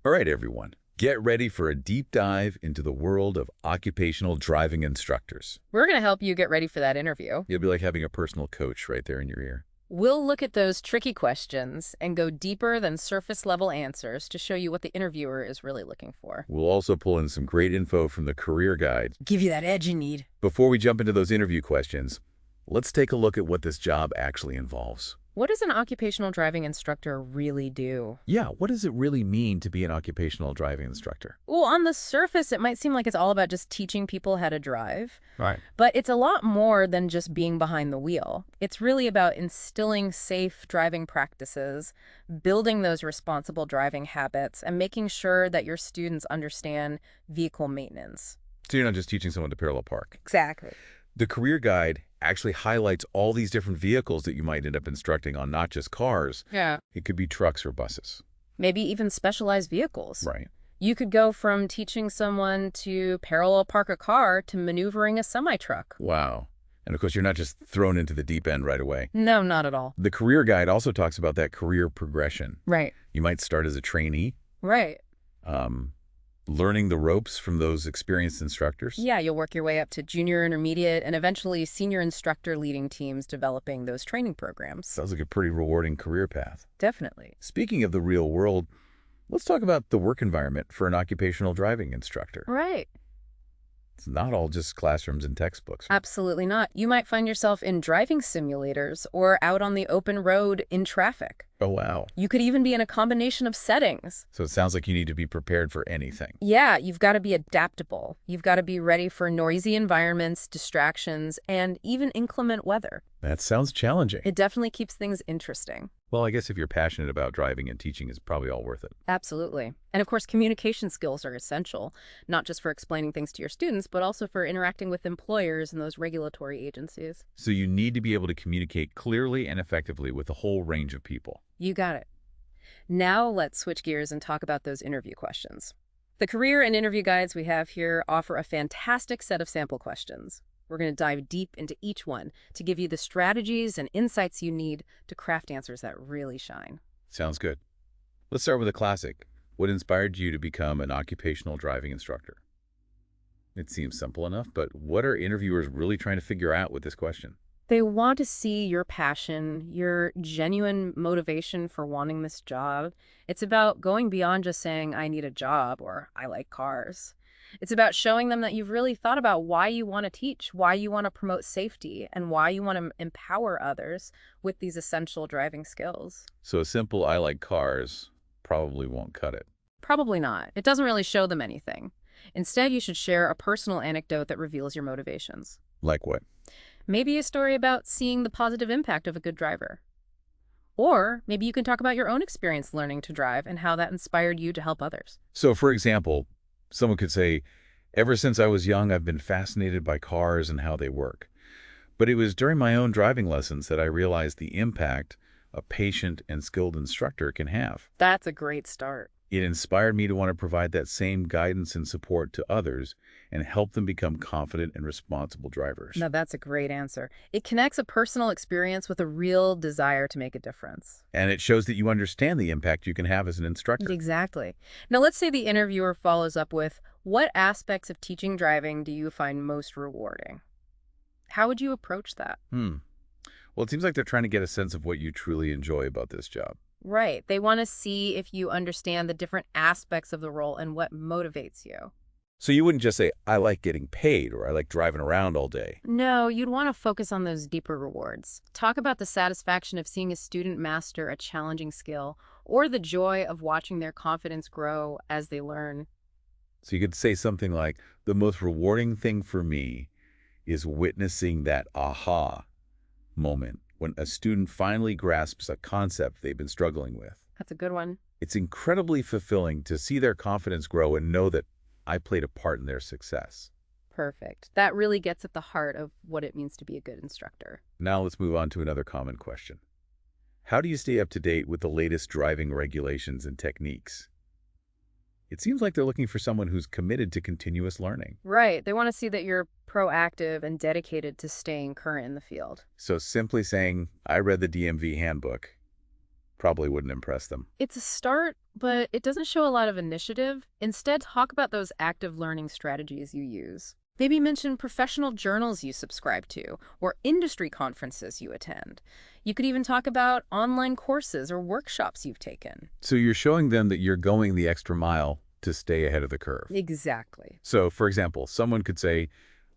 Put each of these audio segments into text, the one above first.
All right, everyone. Get ready for a deep dive into the world of occupational driving instructors. We're going to help you get ready for that interview. You'll be like having a personal coach right there in your ear. We'll look at those tricky questions and go deeper than surface-level answers to show you what the interviewer is really looking for. We'll also pull in some great info from the career guide. Give you that edge you need. Before we jump into those interview questions, let's take a look at what this job actually involves. What does an occupational driving instructor really do? Yeah, what does it really mean to be an occupational driving instructor? Well, on the surface, it might seem like it's all about just teaching people how to drive. Right. But it's a lot more than just being behind the wheel. It's really about instilling safe driving practices, building those responsible driving habits, and making sure that your students understand vehicle maintenance. So you're not just teaching someone to parallel park. Exactly. The career guide actually highlights all these different vehicles that you might end up instructing on, not just cars. Yeah. It could be trucks or buses. Maybe even specialized vehicles. Right. You could go from teaching someone to parallel park a car to maneuvering a semi-truck. Wow. And of course, you're not just thrown into the deep end right away. No, not at all. The career guide also talks about that career progression. Right. You might start as a trainee, Right. learning the ropes from those experienced instructors. Yeah, you'll work your way up to junior, intermediate, and eventually senior instructor leading teams developing those training programs. Sounds like a pretty rewarding career path. Definitely. Speaking of the real world, let's talk about the work environment for an occupational driving instructor. Right. It's not all just classrooms and textbooks. Absolutely not. You might find yourself in driving simulators or out on the open road in traffic. Oh, wow. You could even be in a combination of settings. So it sounds like you need to be prepared for anything. Yeah, you've got to be adaptable. You've got to be ready for noisy environments, distractions, and even inclement weather. That sounds challenging. It definitely keeps things interesting. Well, I guess if you're passionate about driving and teaching, it's probably all worth it. Absolutely. And of course, communication skills are essential, not just for explaining things to your students, but also for interacting with employers and those regulatory agencies. So you need to be able to communicate clearly and effectively with a whole range of people. You got it. Now let's switch gears and talk about those interview questions. The career and interview guides we have here offer a fantastic set of sample questions. We're going to dive deep into each one to give you the strategies and insights you need to craft answers that really shine. Sounds good. Let's start with a classic. What inspired you to become an occupational driving instructor? It seems simple enough, but what are interviewers really trying to figure out with this question? They want to see your passion, your genuine motivation for wanting this job. It's about going beyond just saying, I need a job or I like cars. It's about showing them that you've really thought about why you want to teach, why you want to promote safety, and why you want to empower others with these essential driving skills. So a simple I like cars probably won't cut it. Probably not. It doesn't really show them anything. Instead, you should share a personal anecdote that reveals your motivations. Like what? Maybe a story about seeing the positive impact of a good driver. Or maybe you can talk about your own experience learning to drive and how that inspired you to help others. So for example, someone could say, ever since I was young, I've been fascinated by cars and how they work. But it was during my own driving lessons that I realized the impact a patient and skilled instructor can have. That's a great start. It inspired me to want to provide that same guidance and support to others and help them become confident and responsible drivers. Now, that's a great answer. It connects a personal experience with a real desire to make a difference. And it shows that you understand the impact you can have as an instructor. Exactly. Now, let's say the interviewer follows up with, what aspects of teaching driving do you find most rewarding? How would you approach that? Well, it seems like they're trying to get a sense of what you truly enjoy about this job. Right. They want to see if you understand the different aspects of the role and what motivates you. So you wouldn't just say, I like getting paid or I like driving around all day. No, you'd want to focus on those deeper rewards. Talk about the satisfaction of seeing a student master a challenging skill or the joy of watching their confidence grow as they learn. So you could say something like, the most rewarding thing for me is witnessing that aha moment when a student finally grasps a concept they've been struggling with. That's a good one. It's incredibly fulfilling to see their confidence grow and know that I played a part in their success. Perfect. That really gets at the heart of what it means to be a good instructor. Now let's move on to another common question. How do you stay up to date with the latest driving regulations and techniques? It seems like they're looking for someone who's committed to continuous learning. Right. They want to see that you're proactive and dedicated to staying current in the field. So simply saying, I read the DMV handbook, Probably wouldn't impress them. It's a start, but it doesn't show a lot of initiative. Instead, talk about those active learning strategies you use. Maybe mention professional journals you subscribe to or industry conferences you attend. You could even talk about online courses or workshops you've taken. So you're showing them that you're going the extra mile to stay ahead of the curve. Exactly. So, for example, someone could say,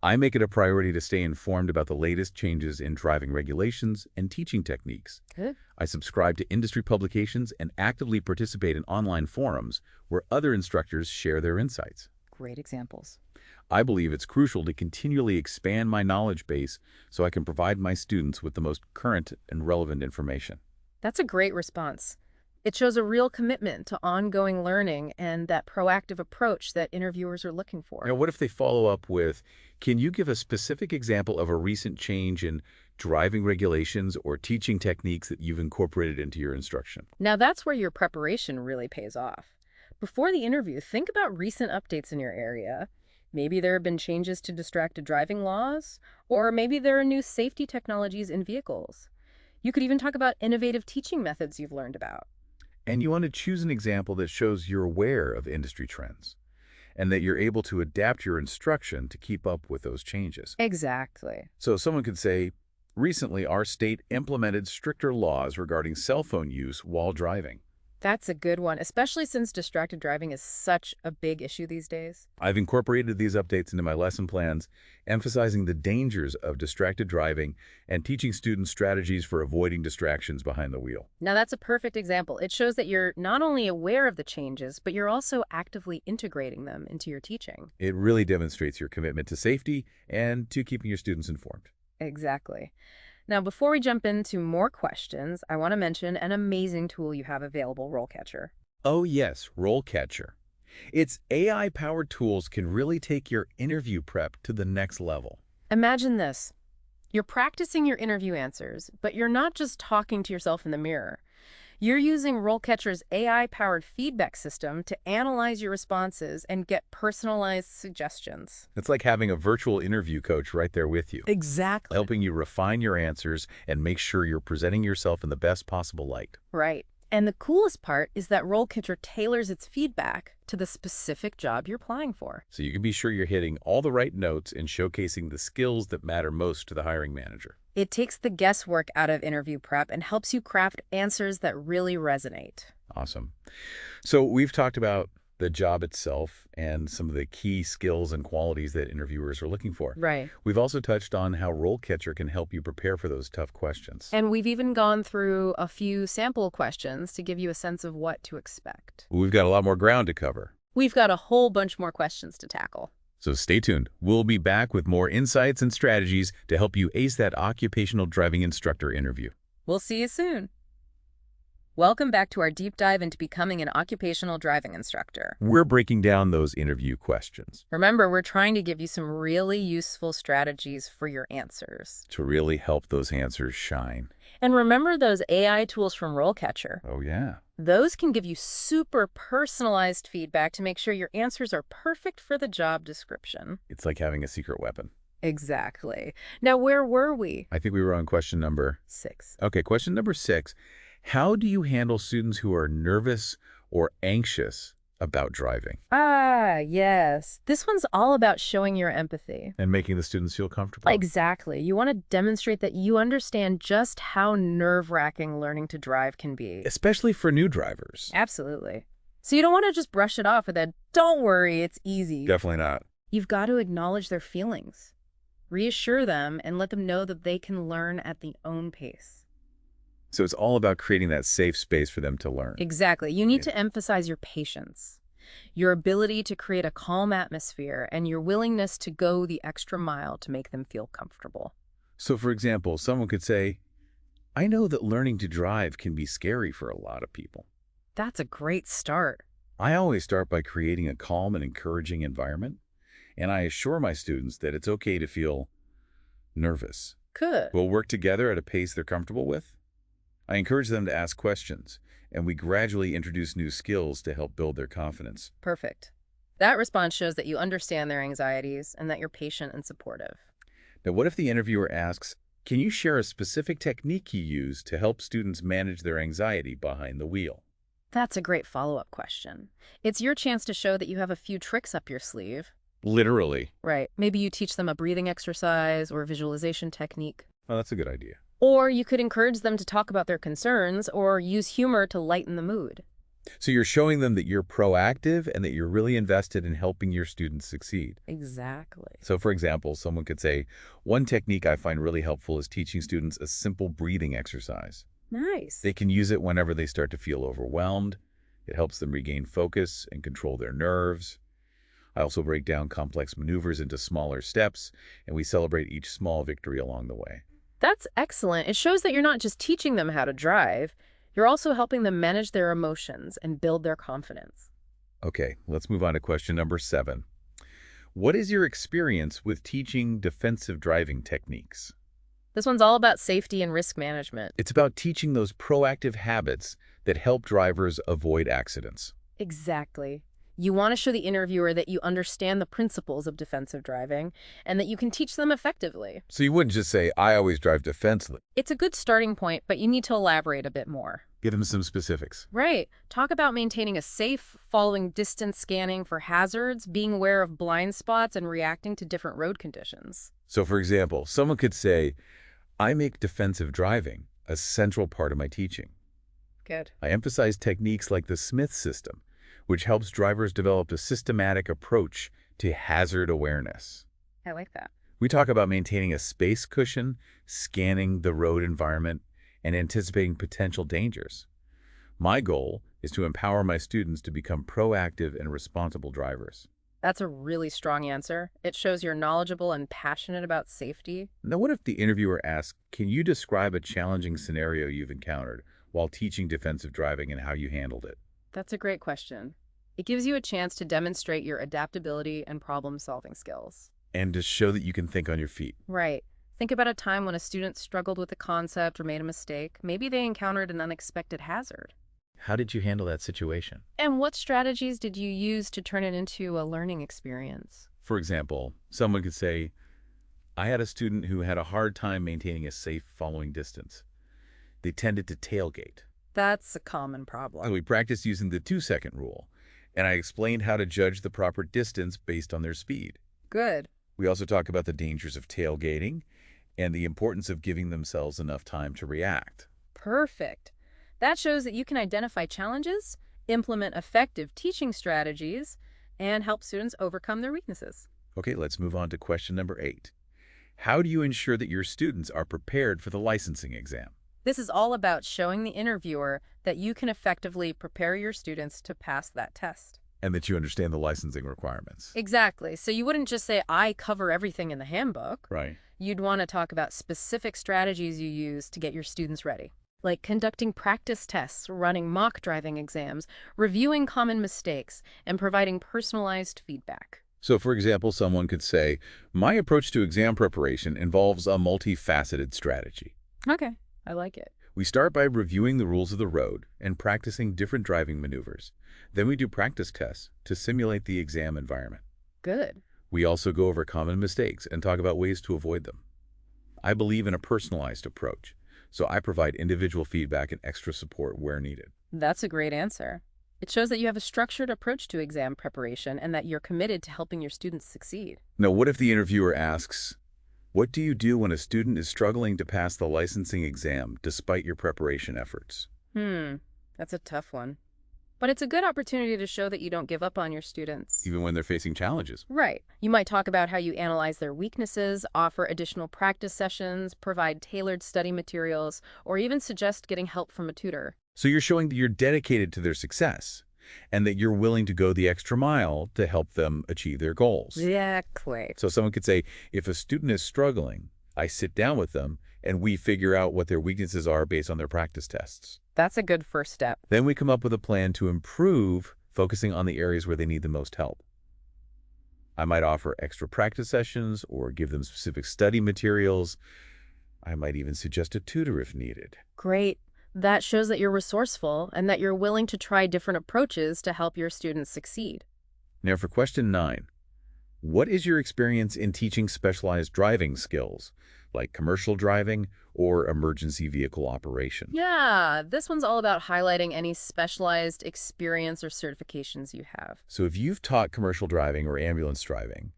I make it a priority to stay informed about the latest changes in driving regulations and teaching techniques. Good. I subscribe to industry publications and actively participate in online forums where other instructors share their insights. Great examples. I believe it's crucial to continually expand my knowledge base so I can provide my students with the most current and relevant information. That's a great response. It shows a real commitment to ongoing learning and that proactive approach that interviewers are looking for. Now, what if they follow up with, can you give a specific example of a recent change in driving regulations or teaching techniques that you've incorporated into your instruction? Now that's where your preparation really pays off. Before the interview, think about recent updates in your area. Maybe there have been changes to distracted driving laws, or maybe there are new safety technologies in vehicles. You could even talk about innovative teaching methods you've learned about. And you want to choose an example that shows you're aware of industry trends and that you're able to adapt your instruction to keep up with those changes. Exactly. So someone could say, recently our state implemented stricter laws regarding cell phone use while driving. That's a good one, especially since distracted driving is such a big issue these days. I've incorporated these updates into my lesson plans, emphasizing the dangers of distracted driving and teaching students strategies for avoiding distractions behind the wheel. Now that's a perfect example. It shows that you're not only aware of the changes, but you're also actively integrating them into your teaching. It really demonstrates your commitment to safety and to keeping your students informed. Exactly. Now, before we jump into more questions, I want to mention an amazing tool you have available, RoleCatcher. Oh yes, RoleCatcher. Its AI-powered tools can really take your interview prep to the next level. Imagine this. You're practicing your interview answers, but you're not just talking to yourself in the mirror. You're using RoleCatcher's AI-powered feedback system to analyze your responses and get personalized suggestions. It's like having a virtual interview coach right there with you, Exactly. helping you refine your answers and make sure you're presenting yourself in the best possible light. Right. And the coolest part is that RoleCatcher tailors its feedback to the specific job you're applying for. So you can be sure you're hitting all the right notes and showcasing the skills that matter most to the hiring manager. It takes the guesswork out of interview prep and helps you craft answers that really resonate. Awesome. So we've talked about the job itself and some of the key skills and qualities that interviewers are looking for. Right. We've also touched on how RoleCatcher can help you prepare for those tough questions. And we've even gone through a few sample questions to give you a sense of what to expect. We've got a lot more ground to cover. We've got a whole bunch more questions to tackle. So stay tuned. We'll be back with more insights and strategies to help you ace that occupational driving instructor interview. We'll see you soon. Welcome back to our deep dive into becoming an occupational driving instructor. We're breaking down those interview questions Remember, we're trying to give you some really useful strategies for your answers. to really help those answers shine. And remember those AI tools from RoleCatcher. Oh, yeah. Those can give you super personalized feedback to make sure your answers are perfect for the job description. It's like having a secret weapon. Exactly. Now, where were we? I think we were on question number 6. Okay, question number 6. How do you handle students who are nervous or anxious about driving? Ah, yes. This one's all about showing your empathy. And making the students feel comfortable. Exactly. You want to demonstrate that you understand just how nerve-wracking learning to drive can be. Especially for new drivers. Absolutely. So you don't want to just brush it off with a, don't worry, it's easy. Definitely not. You've got to acknowledge their feelings. Reassure them and let them know that they can learn at their own pace. So it's all about creating that safe space for them to learn. Exactly. You need to emphasize your patience, your ability to create a calm atmosphere, and your willingness to go the extra mile to make them feel comfortable. So for example, someone could say, I know that learning to drive can be scary for a lot of people. That's a great start. I always start by creating a calm and encouraging environment, and I assure my students that it's okay to feel nervous. Good. We'll work together at a pace they're comfortable with. I encourage them to ask questions, and we gradually introduce new skills to help build their confidence. Perfect. That response shows that you understand their anxieties and that you're patient and supportive. Now, what if the interviewer asks, Can you share a specific technique you use to help students manage their anxiety behind the wheel? That's a great follow-up question. It's your chance to show that you have a few tricks up your sleeve. Literally. Right. Maybe you teach them a breathing exercise or a visualization technique. Oh, that's a good idea. Or you could encourage them to talk about their concerns or use humor to lighten the mood. So you're showing them that you're proactive and that you're really invested in helping your students succeed. Exactly. So for example, someone could say, one technique I find really helpful is teaching students a simple breathing exercise. Nice. They can use it whenever they start to feel overwhelmed. It helps them regain focus and control their nerves. I also break down complex maneuvers into smaller steps, and we celebrate each small victory along the way. That's excellent. It shows that you're not just teaching them how to drive, you're also helping them manage their emotions and build their confidence. Okay, let's move on to question number 7. What is your experience with teaching defensive driving techniques? This one's all about safety and risk management. It's about teaching those proactive habits that help drivers avoid accidents. Exactly. You want to show the interviewer that you understand the principles of defensive driving and that you can teach them effectively. So you wouldn't just say, I always drive defensively. It's a good starting point, but you need to elaborate a bit more. Give them some specifics. Right. Talk about maintaining a safe, following distance scanning for hazards, being aware of blind spots, and reacting to different road conditions. So for example, someone could say, I make defensive driving a central part of my teaching. Good. I emphasize techniques like the Smith system, which helps drivers develop a systematic approach to hazard awareness. I like that. We talk about maintaining a space cushion, scanning the road environment, and anticipating potential dangers. My goal is to empower my students to become proactive and responsible drivers. That's a really strong answer. It shows you're knowledgeable and passionate about safety. Now, what if the interviewer asks, can you describe a challenging scenario you've encountered while teaching defensive driving and how you handled it? That's a great question. It gives you a chance to demonstrate your adaptability and problem-solving skills. And to show that you can think on your feet. Right. Think about a time when a student struggled with a concept or made a mistake. Maybe they encountered an unexpected hazard. How did you handle that situation? And what strategies did you use to turn it into a learning experience? For example, someone could say, I had a student who had a hard time maintaining a safe following distance. They tended to tailgate. That's a common problem. We practiced using the 2-second rule, and I explained how to judge the proper distance based on their speed. Good. We also talk about the dangers of tailgating and the importance of giving themselves enough time to react. Perfect. That shows that you can identify challenges, implement effective teaching strategies, and help students overcome their weaknesses. Okay, let's move on to question number 8. How do you ensure that your students are prepared for the licensing exam? This is all about showing the interviewer that you can effectively prepare your students to pass that test. And that you understand the licensing requirements. Exactly. So you wouldn't just say, I cover everything in the handbook. Right. You'd want to talk about specific strategies you use to get your students ready, like conducting practice tests, running mock driving exams, reviewing common mistakes, and providing personalized feedback. So, for example, someone could say, my approach to exam preparation involves a multifaceted strategy. Okay, I like it. We start by reviewing the rules of the road and practicing different driving maneuvers. Then we do practice tests to simulate the exam environment. Good. We also go over common mistakes and talk about ways to avoid them. I believe in a personalized approach, so I provide individual feedback and extra support where needed. That's a great answer. It shows that you have a structured approach to exam preparation and that you're committed to helping your students succeed. Now, what if the interviewer asks, what do you do when a student is struggling to pass the licensing exam despite your preparation efforts? That's a tough one. But it's a good opportunity to show that you don't give up on your students. Even when they're facing challenges. Right. You might talk about how you analyze their weaknesses, offer additional practice sessions, provide tailored study materials, or even suggest getting help from a tutor. So you're showing that you're dedicated to their success and that you're willing to go the extra mile to help them achieve their goals. Exactly. So someone could say, if a student is struggling, I sit down with them and we figure out what their weaknesses are based on their practice tests. That's a good first step. Then we come up with a plan to improve, focusing on the areas where they need the most help. I might offer extra practice sessions or give them specific study materials. I might even suggest a tutor if needed. Great. That shows that you're resourceful and that you're willing to try different approaches to help your students succeed. Now for question 9, what is your experience in teaching specialized driving skills, like commercial driving or emergency vehicle operation. Yeah, this one's all about highlighting any specialized experience or certifications you have. So if you've taught commercial driving or ambulance driving,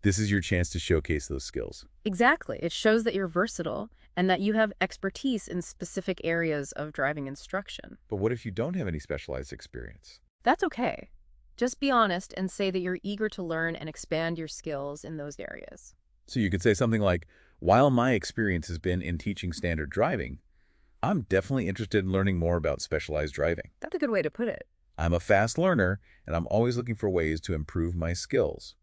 this is your chance to showcase those skills. Exactly. It shows that you're versatile and that you have expertise in specific areas of driving instruction. But what if you don't have any specialized experience? That's okay. Just be honest and say that you're eager to learn and expand your skills in those areas. So you could say something like, while my experience has been in teaching standard driving, I'm definitely interested in learning more about specialized driving. That's a good way to put it. I'm a fast learner, and I'm always looking for ways to improve my skills.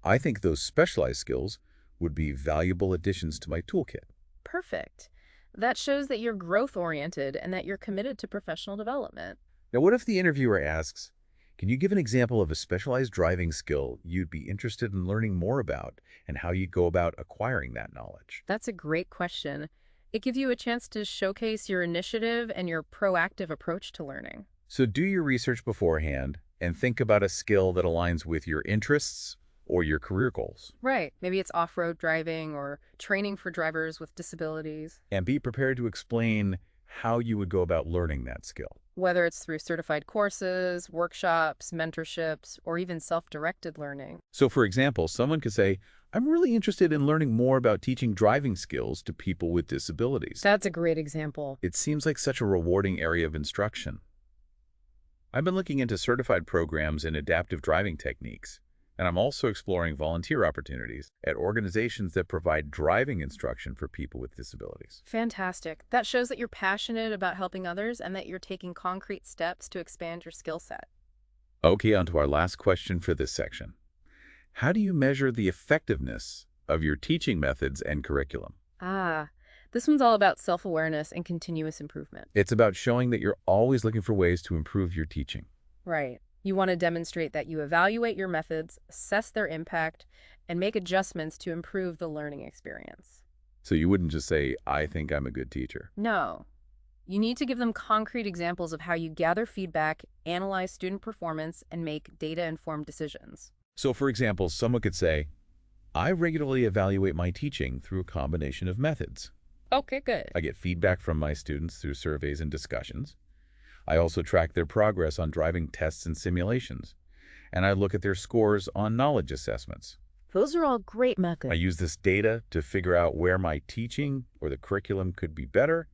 I think those specialized skills would be valuable additions to my toolkit. Perfect. That shows that you're growth-oriented and that you're committed to professional development. Now, what if the interviewer asks, can you give an example of a specialized driving skill you'd be interested in learning more about and how you go about acquiring that knowledge? That's a great question. It gives you a chance to showcase your initiative and your proactive approach to learning. So do your research beforehand and think about a skill that aligns with your interests or your career goals. Right. Maybe it's off-road driving or training for drivers with disabilities. And be prepared to explain how you would go about learning that skill. Whether it's through certified courses, workshops, mentorships, or even self-directed learning. So for example, someone could say, I'm really interested in learning more about teaching driving skills to people with disabilities. That's a great example. It seems like such a rewarding area of instruction. I've been looking into certified programs in adaptive driving techniques, and I'm also exploring volunteer opportunities at organizations that provide driving instruction for people with disabilities. Fantastic. That shows that you're passionate about helping others and that you're taking concrete steps to expand your skill set. Okay, on to our last question for this section. How do you measure the effectiveness of your teaching methods and curriculum? This one's all about self-awareness and continuous improvement. It's about showing that you're always looking for ways to improve your teaching. Right. You want to demonstrate that you evaluate your methods, assess their impact, and make adjustments to improve the learning experience. So you wouldn't just say, I think I'm a good teacher. No. You need to give them concrete examples of how you gather feedback, analyze student performance, and make data-informed decisions. So for example, someone could say, I regularly evaluate my teaching through a combination of methods. Okay, good. I get feedback from my students through surveys and discussions. I also track their progress on driving tests and simulations. And I look at their scores on knowledge assessments. Those are all great I methods. use this data to figure out where my teaching or the curriculum could be better,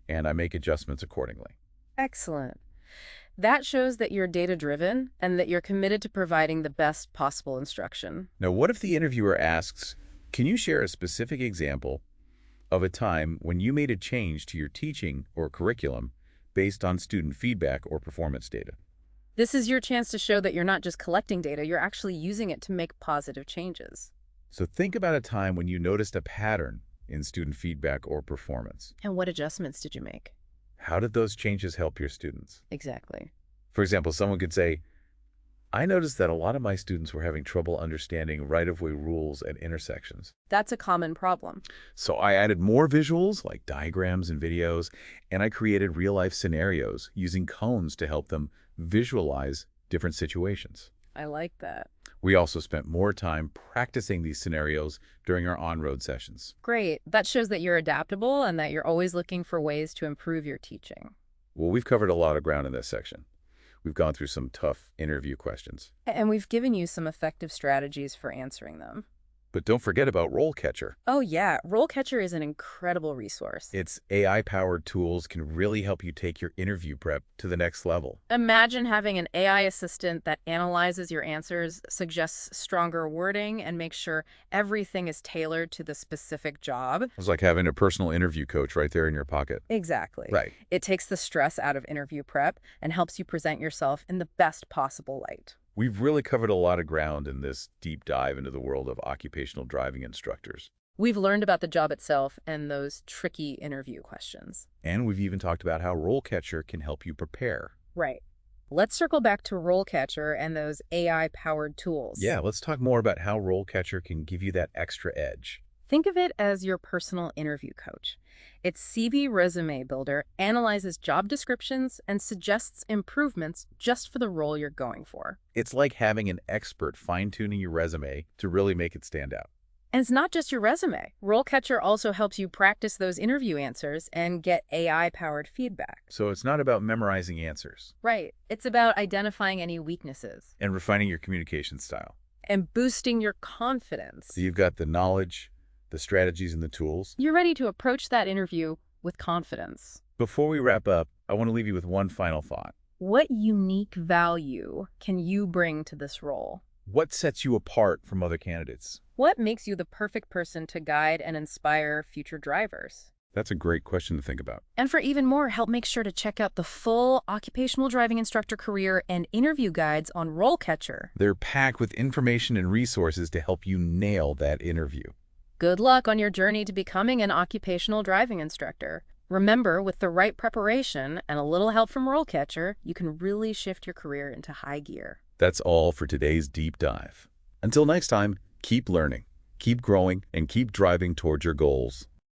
and I make adjustments accordingly. Excellent. That shows that you're data-driven and that you're committed to providing the best possible instruction. Now, what if the interviewer asks, can you share a specific example of a time when you made a change to your teaching or curriculum based on student feedback or performance data? This is your chance to show that you're not just collecting data, you're actually using it to make positive changes. So think about a time when you noticed a pattern in student feedback or performance. And what adjustments did you make? How did those changes help your students? Exactly. For example, someone could say, I noticed that a lot of my students were having trouble understanding right-of-way rules at intersections. That's a common problem. So I added more visuals like diagrams and videos, and I created real-life scenarios using cones to help them visualize different situations. I like that. We also spent more time practicing these scenarios during our on-road sessions. Great. That shows that you're adaptable and that you're always looking for ways to improve your teaching. Well, we've covered a lot of ground in this section. We've gone through some tough interview questions. And we've given you some effective strategies for answering them. But don't forget about RoleCatcher. Oh yeah, RoleCatcher is an incredible resource. Its AI-powered tools can really help you take your interview prep to the next level. Imagine having an AI assistant that analyzes your answers, suggests stronger wording, and makes sure everything is tailored to the specific job. It's like having a personal interview coach right there in your pocket. Exactly. Right. It takes the stress out of interview prep and helps you present yourself in the best possible light. We've really covered a lot of ground in this deep dive into the world of occupational driving instructors. We've learned about the job itself and those tricky interview questions. And we've even talked about how RoleCatcher can help you prepare. Right. Let's circle back to RoleCatcher and those AI-powered tools. Yeah, let's talk more about how RoleCatcher can give you that extra edge. Think of it as your personal interview coach. Its CV resume builder analyzes job descriptions and suggests improvements just for the role you're going for. It's like having an expert fine-tuning your resume to really make it stand out. And it's not just your resume. RoleCatcher also helps you practice those interview answers and get AI-powered feedback. So it's not about memorizing answers Right. It's about identifying any weaknesses and refining your communication style. and boosting your confidence. So you've got the knowledge, the strategies, and the tools. You're ready to approach that interview with confidence. Before we wrap up, I want to leave you with one final thought. What unique value can you bring to this role? What sets you apart from other candidates? What makes you the perfect person to guide and inspire future drivers? That's a great question to think about. And for even more help, make sure to check out the full Occupational Driving Instructor career and interview guides on RoleCatcher. They're packed with information and resources to help you nail that interview. Good luck on your journey to becoming an occupational driving instructor. Remember, with the right preparation and a little help from RoleCatcher, you can really shift your career into high gear. That's all for today's deep dive. Until next time, keep learning, keep growing, and keep driving towards your goals.